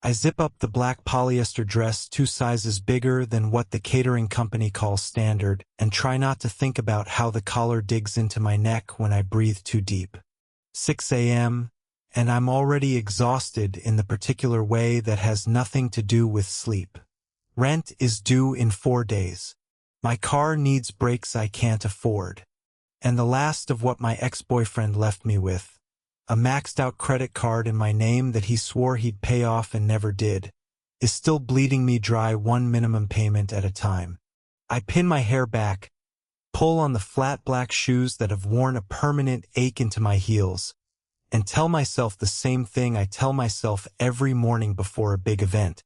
I zip up the black polyester dress 2 sizes bigger than what the catering company calls standard and try not to think about how the collar digs into my neck when I breathe too deep. 6 a.m., and I'm already exhausted in the particular way that has nothing to do with sleep. Rent is due in 4 days. My car needs brakes I can't afford. And the last of what my ex-boyfriend left me with, a maxed-out credit card in my name that he swore he'd pay off and never did, is still bleeding me dry one minimum payment at a time. I pin my hair back, pull on the flat black shoes that have worn a permanent ache into my heels, and tell myself the same thing I tell myself every morning before a big event.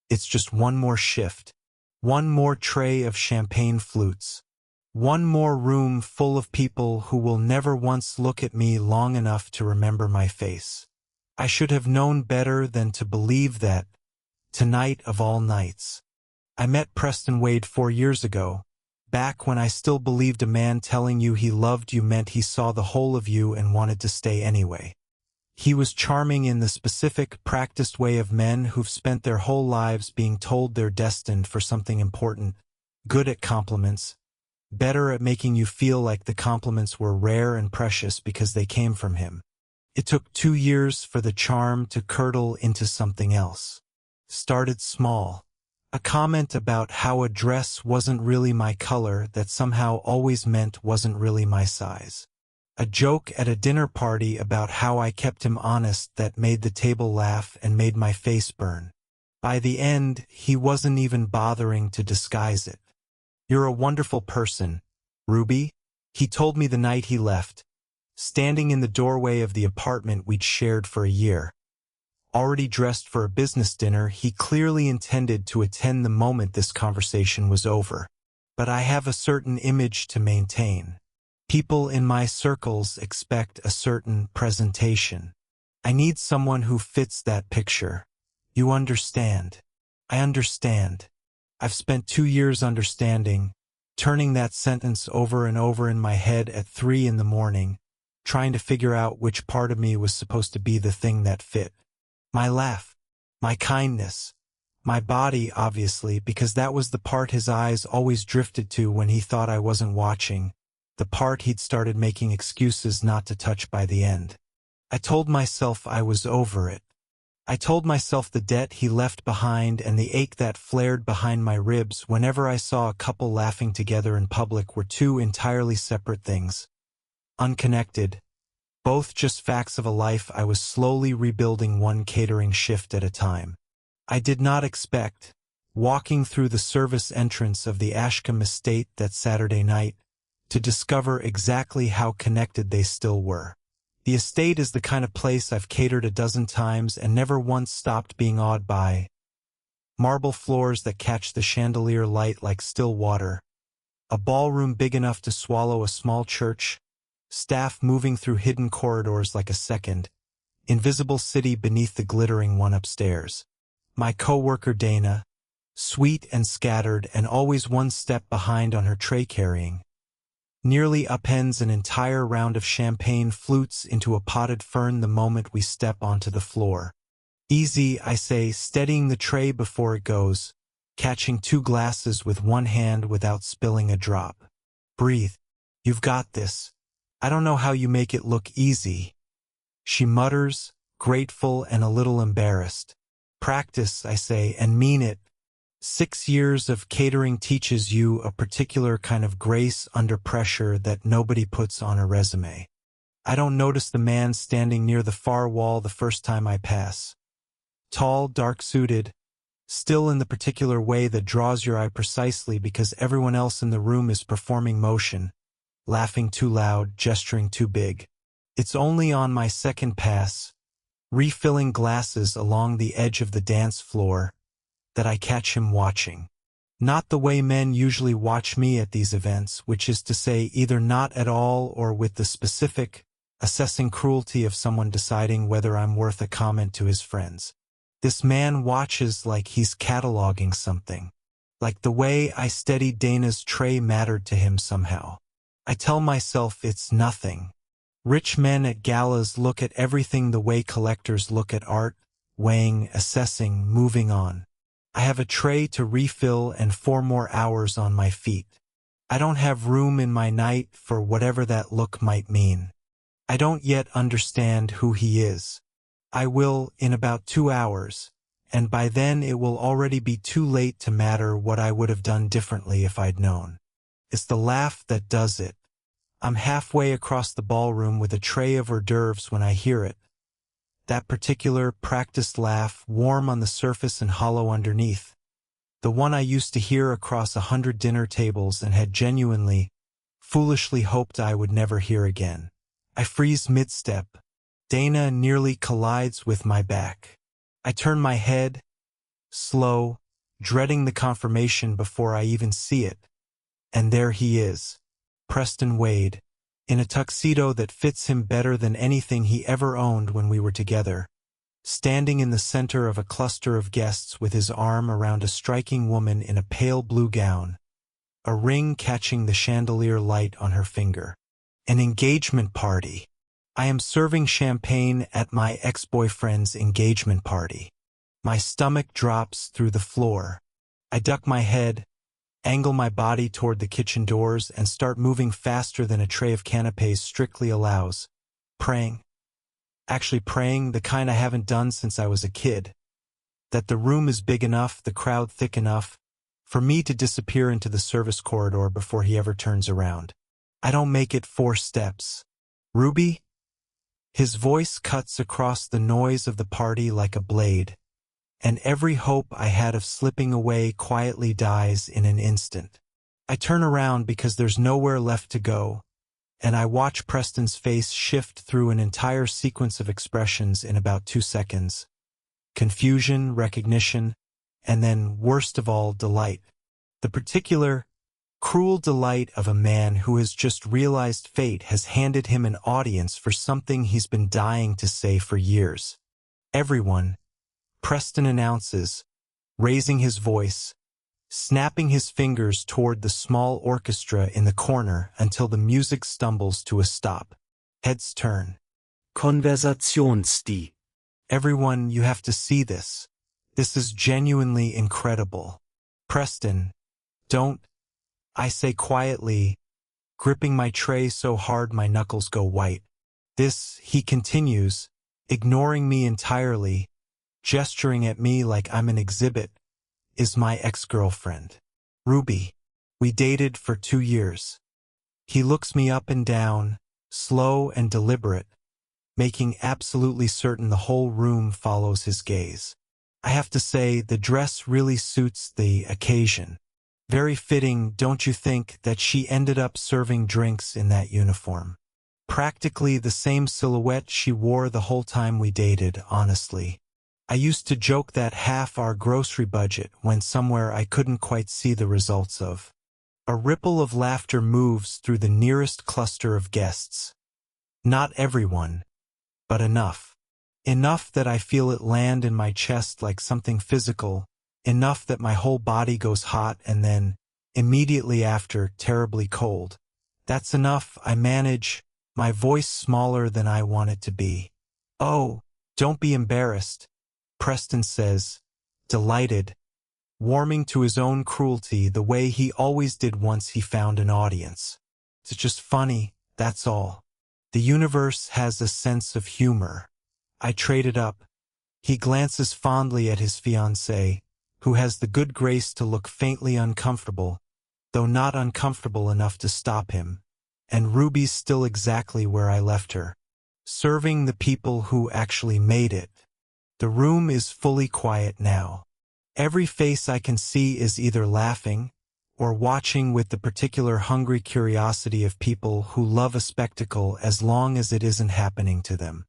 It's just one more shift, one more tray of champagne flutes, one more room full of people who will never once look at me long enough to remember my face. I should have known better than to believe that, tonight of all nights. I met Preston Wade 4 years ago, back when I still believed a man telling you he loved you meant he saw the whole of you and wanted to stay anyway. He was charming in the specific, practiced way of men who've spent their whole lives being told they're destined for something important, good at compliments, better at making you feel like the compliments were rare and precious because they came from him. It took 2 years for the charm to curdle into something else. Started small. A comment about how a dress wasn't really my color that somehow always meant wasn't really my size. A joke at a dinner party about how I kept him honest that made the table laugh and made my face burn. By the end, he wasn't even bothering to disguise it. "You're a wonderful person, Ruby," he told me the night he left, standing in the doorway of the apartment we'd shared for a year. Already dressed for a business dinner, he clearly intended to attend the moment this conversation was over. But I have a certain image to maintain. People in my circles expect a certain presentation. I need someone who fits that picture. You understand. I understand. I've spent 2 years understanding, turning that sentence over and over in my head at 3 in the morning, trying to figure out which part of me was supposed to be the thing that fit. My laugh, my kindness, my body, obviously, because that was the part his eyes always drifted to when he thought I wasn't watching, the part he'd started making excuses not to touch by the end. I told myself I was over it. I told myself the debt he left behind and the ache that flared behind my ribs whenever I saw a couple laughing together in public were 2 entirely separate things. Unconnected. Both just facts of a life I was slowly rebuilding one catering shift at a time. I did not expect, walking through the service entrance of the Ashcombe estate that Saturday night, to discover exactly how connected they still were. The estate is the kind of place I've catered a dozen times and never once stopped being awed by. Marble floors that catch the chandelier light like still water. A ballroom big enough to swallow a small church. Staff moving through hidden corridors like a second. Invisible city beneath the glittering one upstairs. My co-worker Dana, sweet and scattered and always one step behind on her tray carrying, nearly upends an entire round of champagne flutes into a potted fern the moment we step onto the floor. Easy, I say, steadying the tray before it goes, catching 2 glasses with one hand without spilling a drop. Breathe. You've got this. I don't know how you make it look easy. She mutters, grateful and a little embarrassed. Practice, I say, and mean it. 6 years of catering teaches you a particular kind of grace under pressure that nobody puts on a resume. I don't notice the man standing near the far wall the first time I pass. Tall, dark-suited, still in the particular way that draws your eye precisely because everyone else in the room is performing motion, laughing too loud, gesturing too big. It's only on my second pass, refilling glasses along the edge of the dance floor, that I catch him watching. Not the way men usually watch me at these events, which is to say either not at all or with the specific, assessing cruelty of someone deciding whether I'm worth a comment to his friends. This man watches like he's cataloging something. Like the way I steadied Dana's tray mattered to him somehow. I tell myself it's nothing. Rich men at galas look at everything the way collectors look at art, weighing, assessing, moving on. I have a tray to refill and 4 more hours on my feet. I don't have room in my night for whatever that look might mean. I don't yet understand who he is. I will in about 2 hours, and by then it will already be too late to matter what I would have done differently if I'd known. It's the laugh that does it. I'm halfway across the ballroom with a tray of hors d'oeuvres when I hear it. That particular practiced laugh, warm on the surface and hollow underneath. The one I used to hear across 100 dinner tables and had genuinely, foolishly hoped I would never hear again. I freeze mid-step. Dana nearly collides with my back. I turn my head, slow, dreading the confirmation before I even see it. And there he is, Preston Wade, in a tuxedo that fits him better than anything he ever owned when we were together, standing in the center of a cluster of guests with his arm around a striking woman in a pale blue gown, a ring catching the chandelier light on her finger. An engagement party. I am serving champagne at my ex-boyfriend's engagement party. My stomach drops through the floor. I duck my head, angle my body toward the kitchen doors, and start moving faster than a tray of canapés strictly allows. Praying. Actually praying, the kind I haven't done since I was a kid. That the room is big enough, the crowd thick enough, for me to disappear into the service corridor before he ever turns around. I don't make it 4 steps. Ruby? His voice cuts across the noise of the party like a blade, and every hope I had of slipping away quietly dies in an instant. I turn around because there's nowhere left to go, and I watch Preston's face shift through an entire sequence of expressions in about 2 seconds. Confusion, recognition, and then, worst of all, delight. The particular, cruel delight of a man who has just realized fate has handed him an audience for something he's been dying to say for years. Everyone, Preston announces, raising his voice, snapping his fingers toward the small orchestra in the corner until the music stumbles to a stop. Heads turn. Konversationsstil. Everyone, you have to see this. This is genuinely incredible. Preston, don't, I say quietly, gripping my tray so hard my knuckles go white. This, he continues, ignoring me entirely, gesturing at me like I'm an exhibit, is my ex-girlfriend. Ruby. We dated for 2 years. He looks me up and down, slow and deliberate, making absolutely certain the whole room follows his gaze. I have to say, the dress really suits the occasion. Very fitting, don't you think, that she ended up serving drinks in that uniform? Practically the same silhouette she wore the whole time we dated, honestly. I used to joke that half our grocery budget went somewhere I couldn't quite see the results of. A ripple of laughter moves through the nearest cluster of guests. Not everyone, but enough. Enough that I feel it land in my chest like something physical, enough that my whole body goes hot and then, immediately after, terribly cold. That's enough, I manage, my voice smaller than I want it to be. Oh, don't be embarrassed, Preston says, delighted, warming to his own cruelty the way he always did once he found an audience. It's just funny, that's all. The universe has a sense of humor. I traded up. He glances fondly at his fiancée, who has the good grace to look faintly uncomfortable, though not uncomfortable enough to stop him, and Ruby's still exactly where I left her, serving the people who actually made it. The room is fully quiet now. Every face I can see is either laughing or watching with the particular hungry curiosity of people who love a spectacle as long as it isn't happening to them.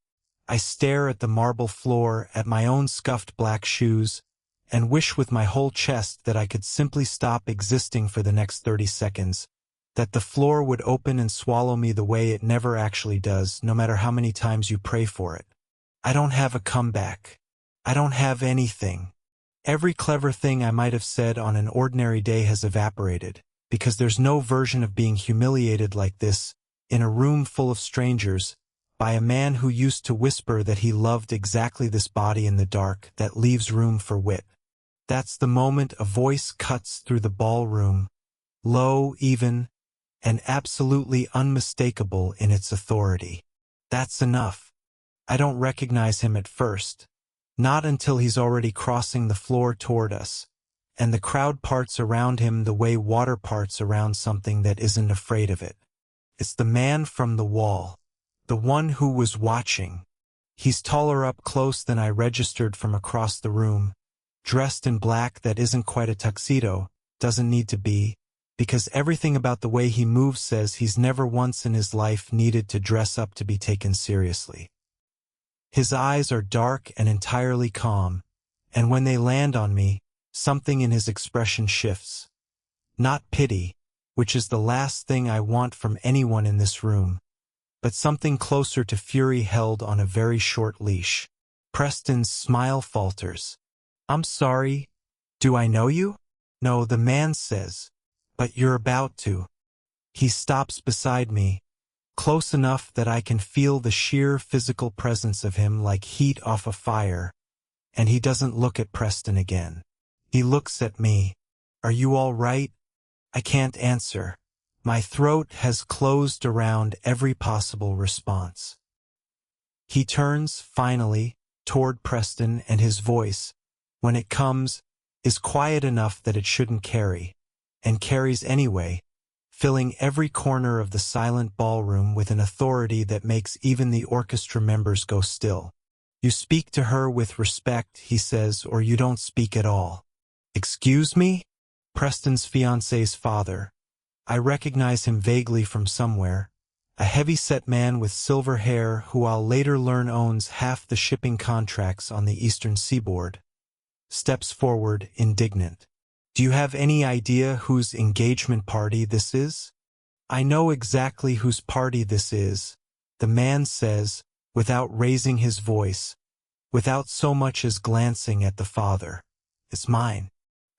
I stare at the marble floor, at my own scuffed black shoes, and wish with my whole chest that I could simply stop existing for the next 30 seconds, that the floor would open and swallow me the way it never actually does, no matter how many times you pray for it. I don't have a comeback. I don't have anything. Every clever thing I might have said on an ordinary day has evaporated, because there's no version of being humiliated like this, in a room full of strangers, by a man who used to whisper that he loved exactly this body in the dark that leaves room for wit. That's the moment a voice cuts through the ballroom, low, even, and absolutely unmistakable in its authority. That's enough. I don't recognize him at first, not until he's already crossing the floor toward us, and the crowd parts around him the way water parts around something that isn't afraid of it. It's the man from the wall, the one who was watching. He's taller up close than I registered from across the room, dressed in black that isn't quite a tuxedo, doesn't need to be, because everything about the way he moves says he's never once in his life needed to dress up to be taken seriously. His eyes are dark and entirely calm, and when they land on me, something in his expression shifts. Not pity, which is the last thing I want from anyone in this room, but something closer to fury held on a very short leash. Preston's smile falters. "I'm sorry. Do I know you?" "No," the man says. "But you're about to." He stops beside me, close enough that I can feel the sheer physical presence of him like heat off a fire, and he doesn't look at Preston again. He looks at me. "Are you all right?" I can't answer. My throat has closed around every possible response. He turns, finally, toward Preston, and his voice, when it comes, is quiet enough that it shouldn't carry, and carries anyway, filling every corner of the silent ballroom with an authority that makes even the orchestra members go still. "You speak to her with respect," he says, "or you don't speak at all." "Excuse me?" Preston's fiancée's father. I recognize him vaguely from somewhere. A heavy-set man with silver hair who I'll later learn owns half the shipping contracts on the eastern seaboard. Steps forward, indignant. "Do you have any idea whose engagement party this is?" "I know exactly whose party this is," the man says, without raising his voice, without so much as glancing at the father. "It's mine.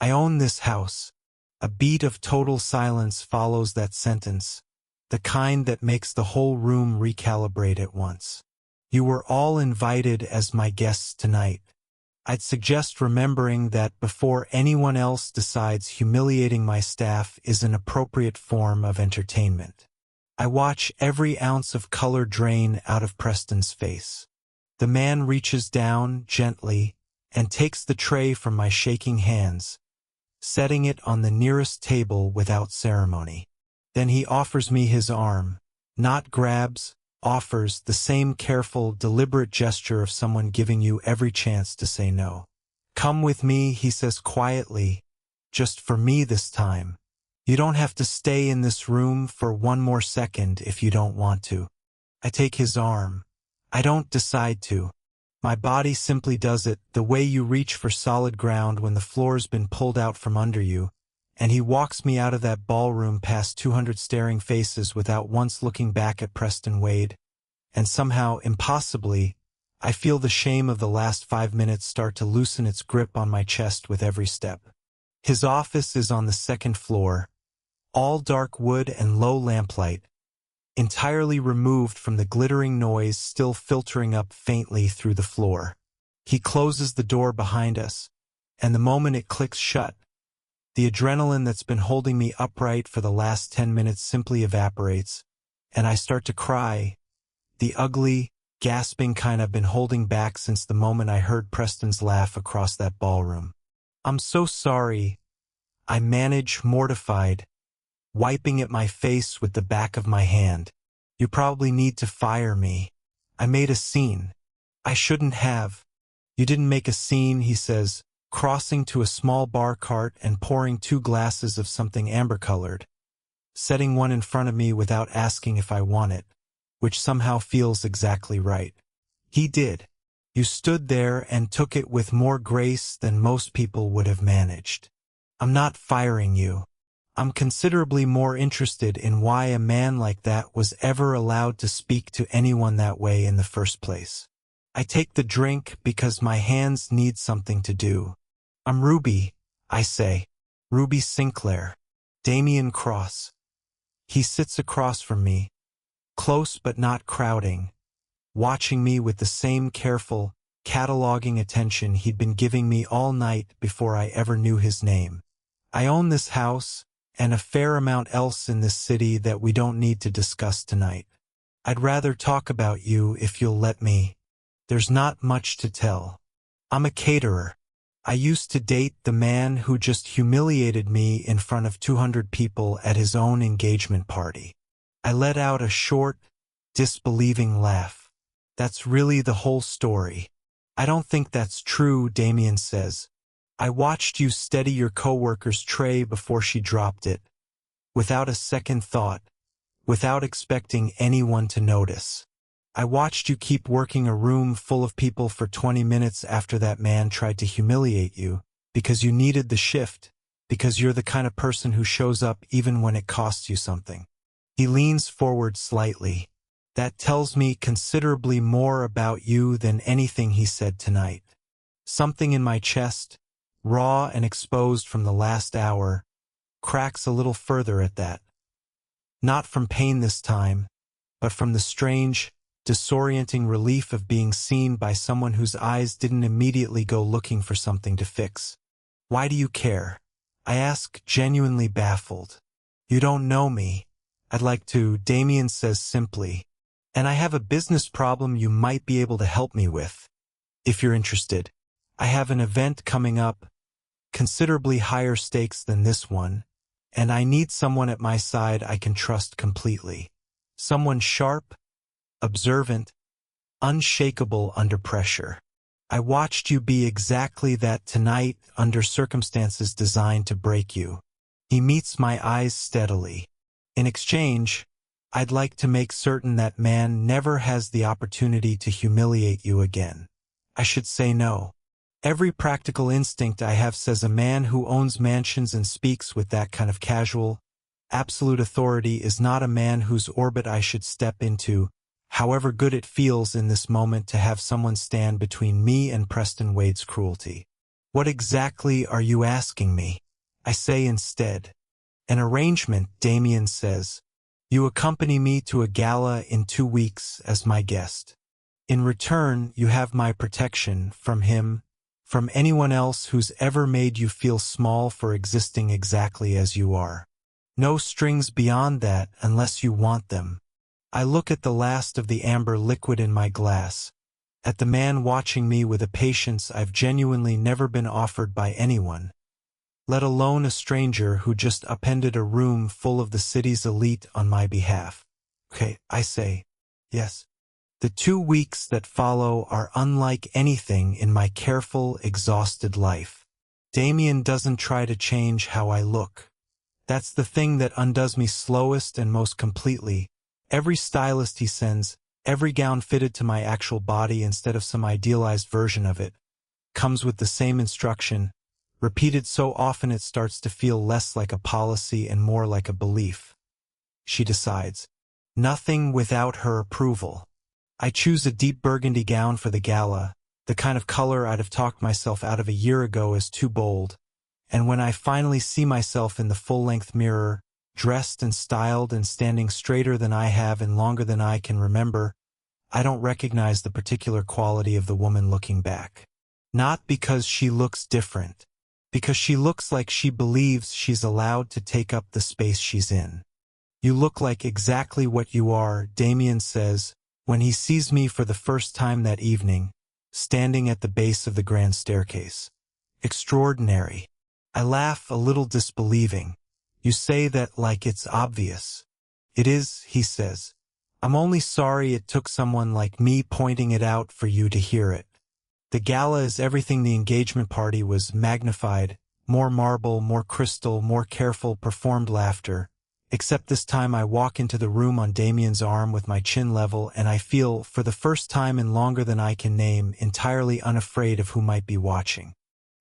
I own this house." A beat of total silence follows that sentence, the kind that makes the whole room recalibrate at once. "You were all invited as my guests tonight." I'd suggest remembering that before anyone else decides humiliating my staff is an appropriate form of entertainment. I watch every ounce of color drain out of Preston's face. The man reaches down, gently, and takes the tray from my shaking hands, setting it on the nearest table without ceremony. Then he offers me his arm, not grabs, offers, the same careful, deliberate gesture of someone giving you every chance to say no. "Come with me," he says quietly, "just for me this time. You don't have to stay in this room for one more second if you don't want to." I take his arm. I don't decide to. My body simply does it, the way you reach for solid ground when the floor's been pulled out from under you, and he walks me out of that ballroom past 200 staring faces without once looking back at Preston Wade, and somehow, impossibly, I feel the shame of the last 5 minutes start to loosen its grip on my chest with every step. His office is on the second floor, all dark wood and low lamplight, entirely removed from the glittering noise still filtering up faintly through the floor. He closes the door behind us, and the moment it clicks shut, the adrenaline that's been holding me upright for the last 10 minutes simply evaporates, and I start to cry, the ugly, gasping kind I've been holding back since the moment I heard Preston's laugh across that ballroom. "I'm so sorry," I manage, mortified, wiping at my face with the back of my hand. "You probably need to fire me. I made a scene. I shouldn't have." "You didn't make a scene," he says, crossing to a small bar cart and pouring 2 glasses of something amber-colored, setting one in front of me without asking if I want it, which somehow feels exactly right. He did. "You stood there and took it with more grace than most people would have managed. I'm not firing you. I'm considerably more interested in why a man like that was ever allowed to speak to anyone that way in the first place." I take the drink because my hands need something to do. "I'm Ruby," I say. "Ruby Sinclair. Damian Cross." He sits across from me, close but not crowding, watching me with the same careful, cataloging attention he'd been giving me all night before I ever knew his name. I own this house, and a fair amount else in this city that we don't need to discuss tonight. I'd rather talk about you if you'll let me. There's not much to tell. I'm a caterer. I used to date the man who just humiliated me in front of 200 people at his own engagement party. I let out a short, disbelieving laugh. That's really the whole story. I don't think that's true, Damien says. I watched you steady your coworker's tray before she dropped it, without a second thought, without expecting anyone to notice. I watched you keep working a room full of people for 20 minutes after that man tried to humiliate you, because you needed the shift, because you're the kind of person who shows up even when it costs you something. He leans forward slightly. That tells me considerably more about you than anything he said tonight. Something in my chest, raw and exposed from the last hour, cracks a little further at that. Not from pain this time, but from the strange, disorienting relief of being seen by someone whose eyes didn't immediately go looking for something to fix. Why do you care? I ask, genuinely baffled. You don't know me. I'd like to, Damien says simply. And I have a business problem you might be able to help me with. If you're interested. I have an event coming up, considerably higher stakes than this one, and I need someone at my side I can trust completely. Someone sharp, observant, unshakable under pressure. I watched you be exactly that tonight under circumstances designed to break you. He meets my eyes steadily. In exchange, I'd like to make certain that man never has the opportunity to humiliate you again. I should say no. Every practical instinct I have says a man who owns mansions and speaks with that kind of casual, absolute authority is not a man whose orbit I should step into, however good it feels in this moment to have someone stand between me and Preston Wade's cruelty. What exactly are you asking me? I say instead. An arrangement, Damien says. You accompany me to a gala in 2 weeks as my guest. In return, you have my protection from him, from anyone else who's ever made you feel small for existing exactly as you are. No strings beyond that unless you want them. I look at the last of the amber liquid in my glass, at the man watching me with a patience I've genuinely never been offered by anyone, let alone a stranger who just upended a room full of the city's elite on my behalf. Okay, I say, yes. The 2 weeks that follow are unlike anything in my careful, exhausted life. Damien doesn't try to change how I look. That's the thing that undoes me slowest and most completely. Every stylist he sends, every gown fitted to my actual body instead of some idealized version of it, comes with the same instruction, repeated so often it starts to feel less like a policy and more like a belief. She decides. Nothing without her approval. I choose a deep burgundy gown for the gala, the kind of color I'd have talked myself out of a year ago as too bold, and when I finally see myself in the full-length mirror, dressed and styled and standing straighter than I have and longer than I can remember, I don't recognize the particular quality of the woman looking back. Not because she looks different, because she looks like she believes she's allowed to take up the space she's in. You look like exactly what you are, Damien says, when he sees me for the first time that evening, standing at the base of the grand staircase. Extraordinary. I laugh a little disbelieving. You say that like it's obvious. It is, he says. I'm only sorry it took someone like me pointing it out for you to hear it. The gala is everything the engagement party was magnified, more marble, more crystal, more careful, performed laughter. Except this time I walk into the room on Damien's arm with my chin level and I feel, for the first time in longer than I can name, entirely unafraid of who might be watching.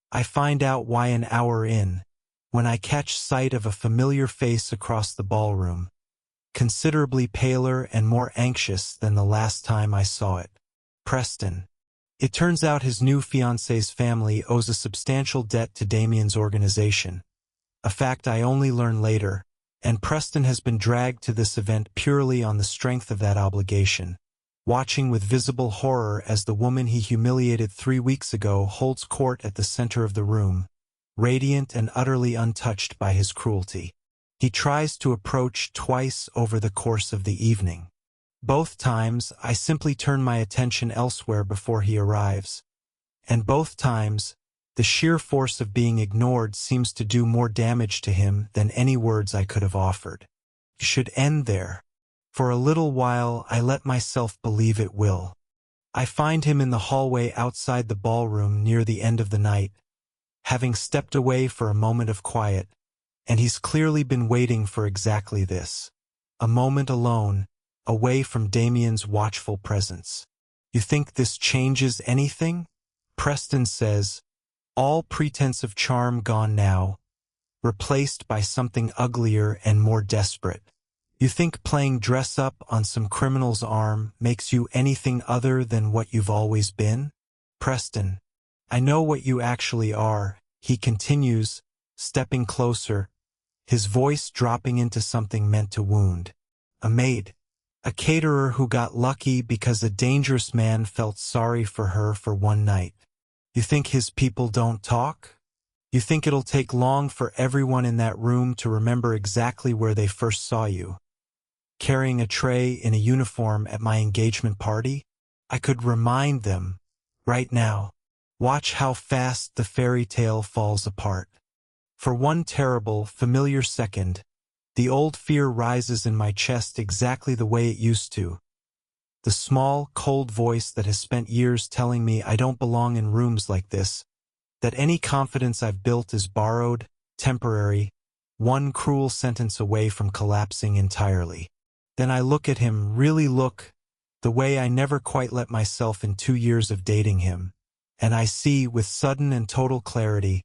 I find out why an hour in, when I catch sight of a familiar face across the ballroom, considerably paler and more anxious than the last time I saw it. Preston. It turns out his new fiancée's family owes a substantial debt to Damien's organization, a fact I only learn later, and Preston has been dragged to this event purely on the strength of that obligation. watching with visible horror as the woman he humiliated 3 weeks ago holds court at the center of the room, radiant and utterly untouched by his cruelty. He tries to approach twice over the course of the evening. Both times, I simply turn my attention elsewhere before he arrives. And both times, the sheer force of being ignored seems to do more damage to him than any words I could have offered. It should end there. For a little while, I let myself believe it will. I find him in the hallway outside the ballroom near the end of the night, having stepped away for a moment of quiet, and he's clearly been waiting for exactly this. A moment alone, away from Damien's watchful presence. You think this changes anything? Preston says, all pretense of charm gone now, replaced by something uglier and more desperate. You think playing dress-up on some criminal's arm makes you anything other than what you've always been? Preston, I know what you actually are, he continues, stepping closer, his voice dropping into something meant to wound. A maid. A caterer who got lucky because a dangerous man felt sorry for her for one night. You think his people don't talk? You think it'll take long for everyone in that room to remember exactly where they first saw you? Carrying a tray in a uniform at my engagement party? I could remind them, right now. Watch how fast the fairy tale falls apart. For one terrible, familiar second, the old fear rises in my chest exactly the way it used to. The small, cold voice that has spent years telling me I don't belong in rooms like this, that any confidence I've built is borrowed, temporary, one cruel sentence away from collapsing entirely. Then I look at him, really look, the way I never quite let myself in 2 years of dating him, and I see, with sudden and total clarity,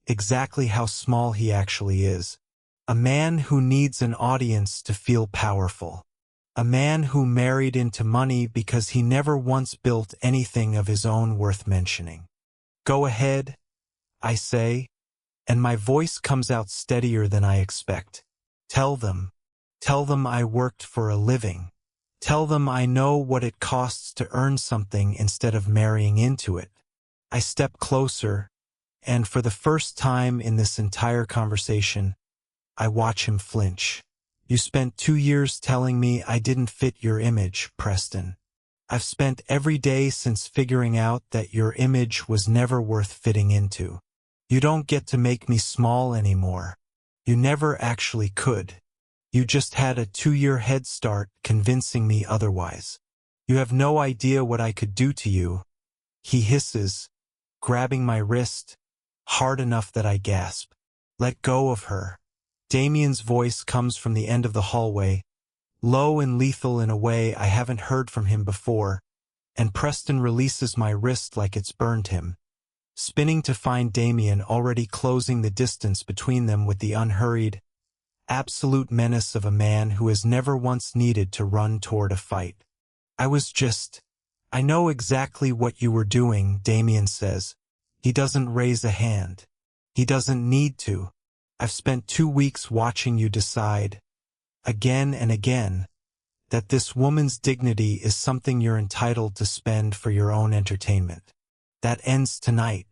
exactly how small he actually is. A man who needs an audience to feel powerful. A man who married into money because he never once built anything of his own worth mentioning. Go ahead, I say, and my voice comes out steadier than I expect. Tell them I worked for a living. Tell them I know what it costs to earn something instead of marrying into it. I step closer, and for the first time in this entire conversation, I watch him flinch. You spent 2 years telling me I didn't fit your image, Preston. I've spent every day since figuring out that your image was never worth fitting into. You don't get to make me small anymore. You never actually could. You just had a 2-year head start convincing me otherwise. You have no idea what I could do to you. He hisses, grabbing my wrist, hard enough that I gasp. Let go of her. Damien's voice comes from the end of the hallway, low and lethal in a way I haven't heard from him before, and Preston releases my wrist like it's burned him, spinning to find Damien already closing the distance between them with the unhurried, absolute menace of a man who has never once needed to run toward a fight. I know exactly what you were doing, Damien says. He doesn't raise a hand. He doesn't need to. I've spent 2 weeks watching you decide, again and again, that this woman's dignity is something you're entitled to spend for your own entertainment. That ends tonight.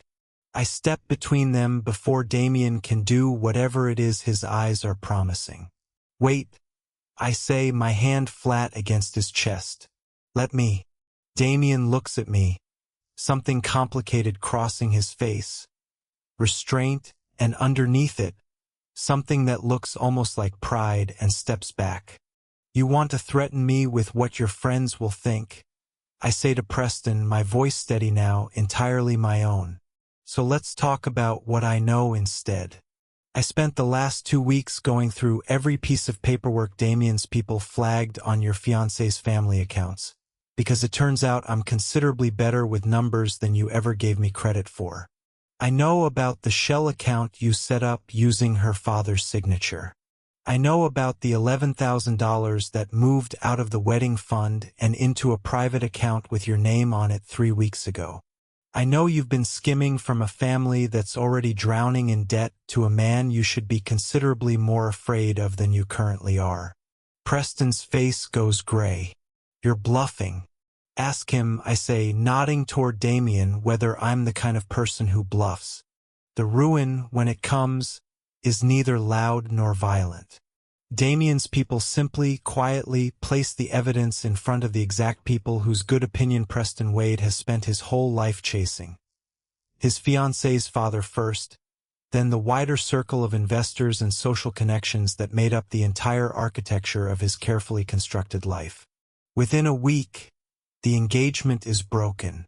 I step between them before Damien can do whatever it is his eyes are promising. Wait, I say, my hand flat against his chest. Let me. Damien looks at me, something complicated crossing his face. Restraint, and underneath it, something that looks almost like pride, and steps back. You want to threaten me with what your friends will think, I say to Preston, my voice steady now, entirely my own. So let's talk about what I know instead. I spent the last 2 weeks going through every piece of paperwork Damien's people flagged on your fiancé's family accounts, because it turns out I'm considerably better with numbers than you ever gave me credit for. I know about the shell account you set up using her father's signature. I know about the $11,000 that moved out of the wedding fund and into a private account with your name on it 3 weeks ago. I know you've been skimming from a family that's already drowning in debt to a man you should be considerably more afraid of than you currently are. Preston's face goes gray. You're bluffing. Ask him, I say, nodding toward Damien, whether I'm the kind of person who bluffs. The ruin, when it comes, is neither loud nor violent. Damien's people simply, quietly place the evidence in front of the exact people whose good opinion Preston Wade has spent his whole life chasing. His fiancée's father first, then the wider circle of investors and social connections that made up the entire architecture of his carefully constructed life. Within a week, the engagement is broken.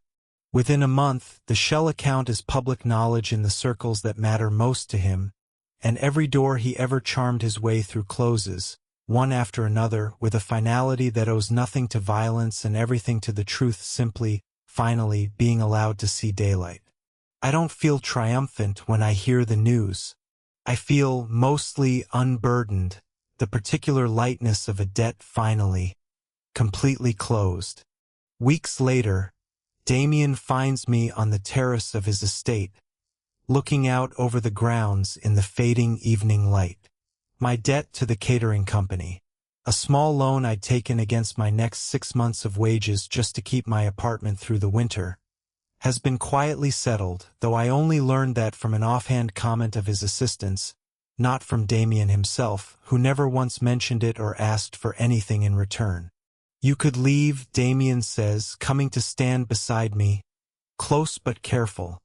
Within a month, the shell account is public knowledge in the circles that matter most to him, and every door he ever charmed his way through closes, one after another, with a finality that owes nothing to violence and everything to the truth simply, finally, being allowed to see daylight. I don't feel triumphant when I hear the news. I feel mostly unburdened, the particular lightness of a debt finally, completely closed. Weeks later, Damien finds me on the terrace of his estate, looking out over the grounds in the fading evening light. My debt to the catering company, a small loan I'd taken against my next 6 months of wages just to keep my apartment through the winter, has been quietly settled, though I only learned that from an offhand comment of his assistants, not from Damien himself, who never once mentioned it or asked for anything in return. You could leave, Damien says, coming to stand beside me, close but careful,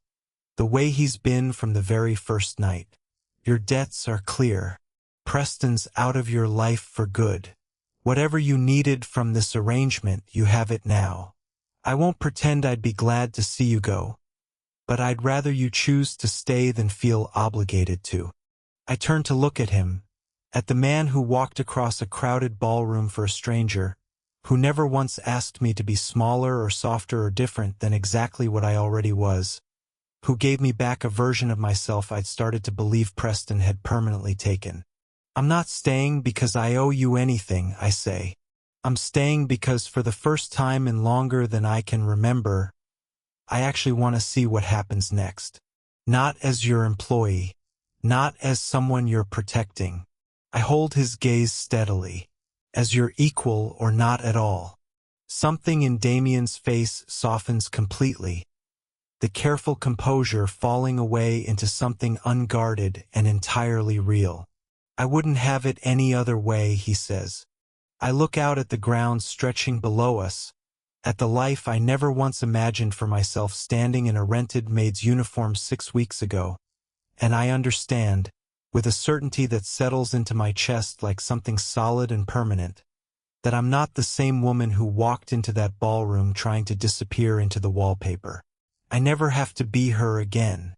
the way he's been from the very first night. Your debts are clear. Preston's out of your life for good. Whatever you needed from this arrangement, you have it now. I won't pretend I'd be glad to see you go, but I'd rather you choose to stay than feel obligated to. I turned to look at him, at the man who walked across a crowded ballroom for a stranger, who never once asked me to be smaller or softer or different than exactly what I already was, who gave me back a version of myself I'd started to believe Preston had permanently taken. I'm not staying because I owe you anything, I say. I'm staying because for the first time in longer than I can remember, I actually want to see what happens next. Not as your employee, not as someone you're protecting. I hold his gaze steadily. As your equal or not at all. Something in Damien's face softens completely, the careful composure falling away into something unguarded and entirely real. I wouldn't have it any other way, he says. I look out at the ground stretching below us, at the life I never once imagined for myself standing in a rented maid's uniform 6 weeks ago, and I understand, with a certainty that settles into my chest like something solid and permanent, that I'm not the same woman who walked into that ballroom trying to disappear into the wallpaper. I never have to be her again.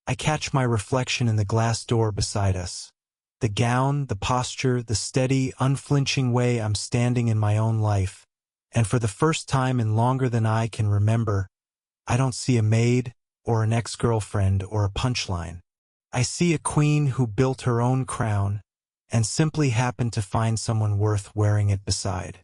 I catch my reflection in the glass door beside us. The gown, the posture, the steady, unflinching way I'm standing in my own life, and for the first time in longer than I can remember, I don't see a maid, or an ex-girlfriend, or a punchline. I see a queen who built her own crown, and simply happened to find someone worth wearing it beside.